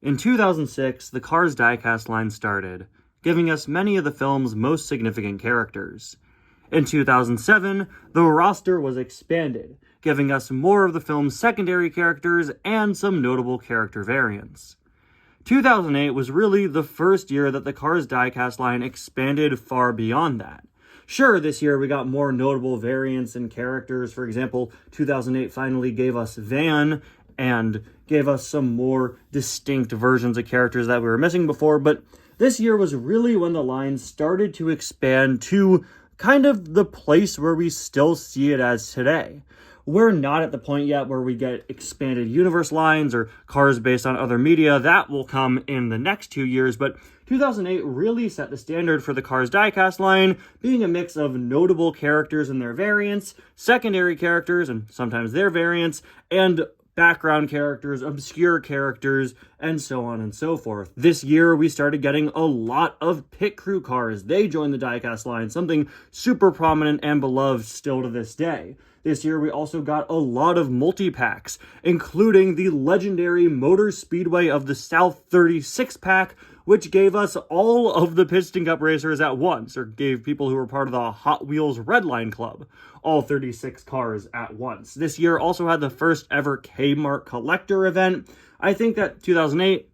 In 2006, the Cars diecast line started, giving us many of the film's most significant characters. In 2007, the roster was expanded, giving us more of the film's secondary characters and some notable character variants. 2008 was really the first year that the Cars diecast line expanded far beyond that. Sure, this year we got more notable variants and characters. For example, 2008 finally gave us Van and gave us some more distinct versions of characters that we were missing before, but this year was really when the line started to expand to kind of the place where we still see it as today. We're not at the point yet where we get expanded universe lines or cars based on other media. That will come in the next 2 years, but 2008 really set the standard for the Cars diecast line, being a mix of notable characters and their variants, secondary characters and sometimes their variants, and background characters, obscure characters, and so on and so forth. This year, we started getting a lot of pit crew cars. They joined the diecast line, something super prominent and beloved still to this day. This year, we also got a lot of multi-packs, including the legendary Motor Speedway of the South 36 pack, which gave us all of the Piston Cup racers at once, or gave people who were part of the Hot Wheels Redline Club all 36 cars at once. This year also had the first ever Kmart collector event. I think that 2008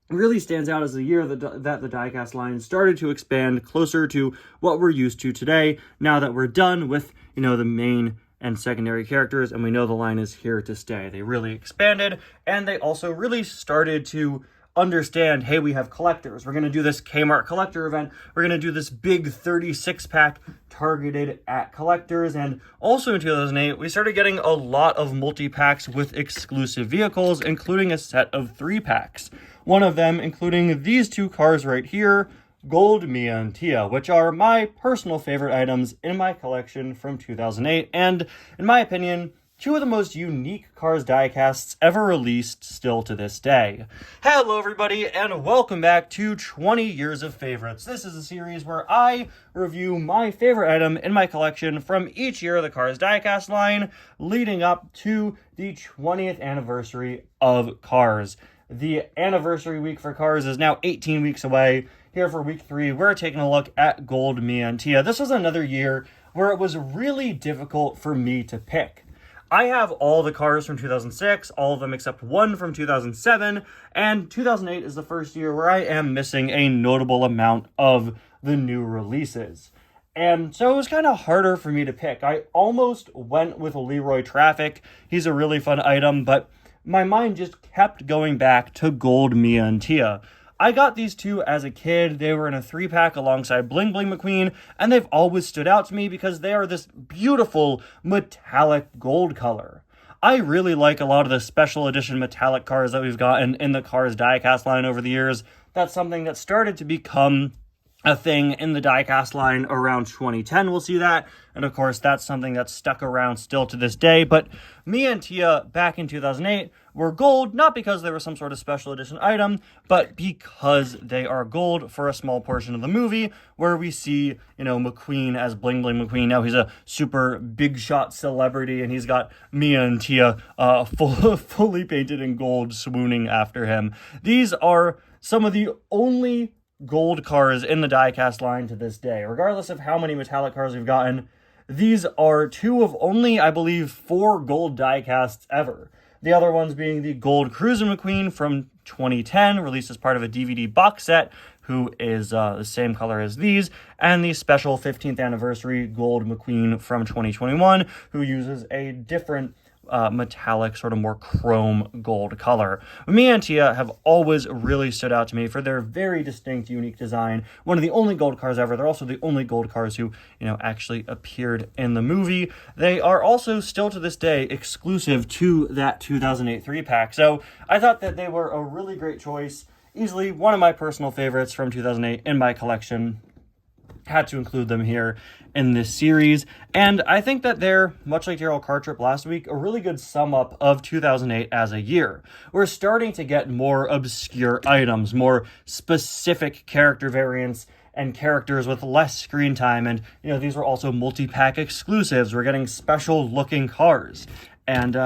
really stands out as the year that the diecast line started to expand closer to what we're used to today, now that we're done with, the main and secondary characters, and we know the line is here to stay. They really expanded, and they also really started to understand, hey, we have collectors. We're going to do this Kmart collector event. We're going to do this big 36-pack targeted at collectors. And also in 2008, we started getting a lot of multi-packs with exclusive vehicles, including a set of 3-packs. One of them including these two cars right here, Gold, Mia, and Tia, which are my personal favorite items in my collection from 2008, and in my opinion, two of the most unique Cars diecasts ever released still to this day. Hello everybody, and welcome back to 20 Years of Favorites. This is a series where I review my favorite item in my collection from each year of the Cars diecast line, leading up to the 20th anniversary of Cars. The anniversary week for Cars is now 18 weeks away. Here for week 3, we're taking a look at Gold, Mia, and Tia. This was another year where it was really difficult for me to pick. I have all the cars from 2006, all of them except one from 2007, and 2008 is the first year where I am missing a notable amount of the new releases. And so it was kind of harder for me to pick. I almost went with Leroy Traffic. He's a really fun item, but my mind just kept going back to Gold, Mia, and Tia. I got these two as a kid. They were in a 3-pack alongside Bling Bling McQueen, and they've always stood out to me because they are this beautiful metallic gold color. I really like a lot of the special edition metallic cars that we've gotten in the Cars diecast line over the years. That's something that started to become a thing in the diecast line around 2010. We'll see that. And of course, that's something that's stuck around still to this day. But Mia and Tia back in 2008 were gold, not because they were some sort of special edition item, but because they are gold for a small portion of the movie where we see, McQueen as Bling Bling McQueen. Now he's a super big shot celebrity and he's got Mia and Tia fully painted in gold swooning after him. These are some of the only gold cars in the diecast line to this day. Regardless of how many metallic cars we've gotten, these are two of only, I believe, 4 gold diecasts ever. The other ones being the Gold Cruisin' McQueen from 2010, released as part of a DVD box set, who is the same color as these, and the special 15th anniversary Gold McQueen from 2021, who uses a different metallic, sort of more chrome gold color. Mia and Tia have always really stood out to me for their very distinct, unique design. One of the only gold cars ever. They're also the only gold cars who, actually appeared in the movie. They are also still to this day exclusive to that 2008 3-pack. So I thought that they were a really great choice. Easily one of my personal favorites from 2008 in my collection. Had to include them here in this series, and I think that they're, much like Darryl Car Trip last week, a really good sum up of 2008 as a year. We're starting to get more obscure items, more specific character variants, and characters with less screen time, and these were also multi-pack exclusives. We're getting special looking cars, and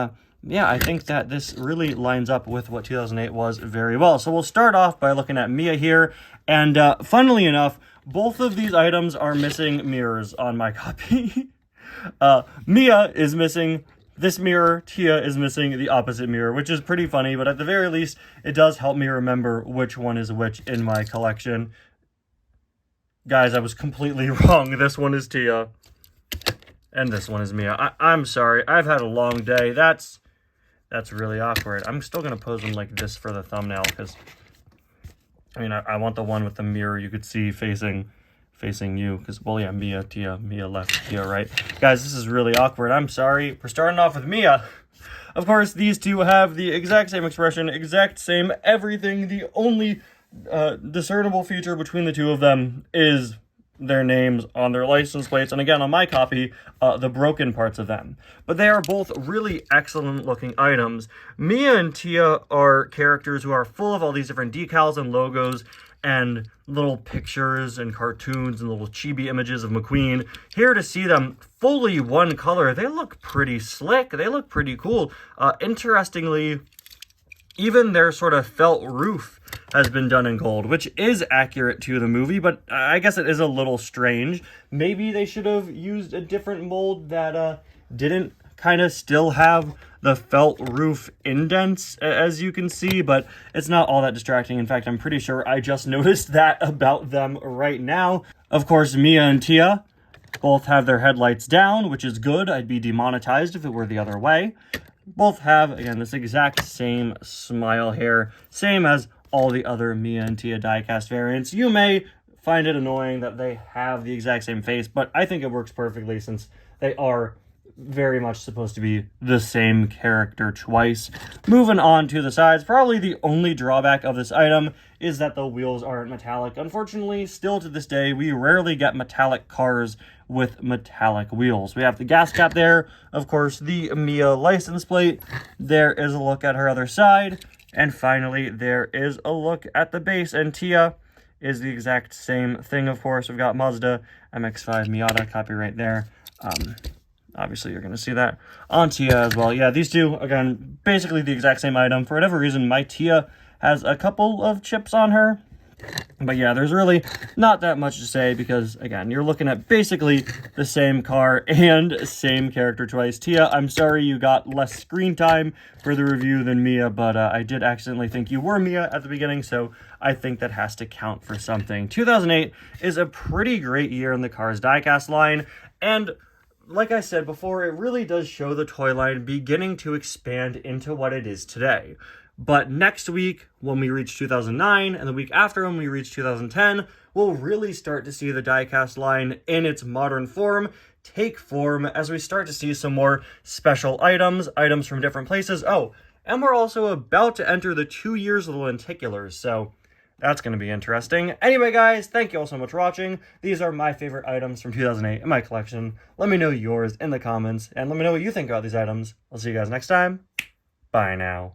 yeah, I think that this really lines up with what 2008 was very well. So we'll start off by looking at Mia here. And funnily enough, both of these items are missing mirrors on my copy. Mia is missing this mirror, Tia is missing the opposite mirror, which is pretty funny, but at the very least, it does help me remember which one is which in my collection. Guys, I was completely wrong. This one is Tia, and this one is Mia. I'm sorry. I've had a long day. That's really awkward. I'm still going to pose them like this for the thumbnail, because, I mean, I want the one with the mirror you could see facing you, because, well, yeah, Mia, Tia, Mia left, Tia right. Guys, this is really awkward. I'm sorry. We're starting off with Mia. Of course, these two have the exact same expression, exact same everything. The only discernible feature between the two of them is their names on their license plates, and again, on my copy, the broken parts of them. But they are both really excellent-looking items. Mia and Tia are characters who are full of all these different decals and logos, and little pictures and cartoons and little chibi images of McQueen. Here to see them fully one color, they look pretty slick. They look pretty cool. Interestingly, even their sort of felt roof has been done in gold, which is accurate to the movie, but I guess it is a little strange. Maybe they should have used a different mold that didn't kind of still have the felt roof indents, as you can see, but it's not all that distracting. In fact, I'm pretty sure I just noticed that about them right now. Of course, Mia and Tia both have their headlights down, which is good. I'd be demonetized if it were the other way. Both have, again, this exact same smile here, same as all the other Mia and Tia diecast variants. You may find it annoying that they have the exact same face, but I think it works perfectly since they are very much supposed to be the same character twice. Moving on to the sides, probably the only drawback of this item is that the wheels aren't metallic. Unfortunately, still to this day, we rarely get metallic cars with metallic wheels. We have the gas cap there, of course, the Mia license plate. There is a look at her other side, and finally, there is a look at the base, and Tia is the exact same thing, of course. We've got Mazda MX-5 Miata, copyright there. Obviously, you're going to see that on Tia as well. Yeah, these two, again, basically the exact same item. For whatever reason, my Tia has a couple of chips on her. But yeah, there's really not that much to say because, again, you're looking at basically the same car and same character twice. Tia, I'm sorry you got less screen time for the review than Mia, but I did accidentally think you were Mia at the beginning, so I think that has to count for something. 2008 is a pretty great year in the Cars diecast line, and like I said before, it really does show the toy line beginning to expand into what it is today. But next week, when we reach 2009, and the week after when we reach 2010, we'll really start to see the diecast line in its modern form take form as we start to see some more special items from different places. Oh, and we're also about to enter the 2 years of the lenticulars, so that's going to be interesting. Anyway, guys, thank you all so much for watching. These are my favorite items from 2008 in my collection. Let me know yours in the comments, and let me know what you think about these items. I'll see you guys next time. Bye now.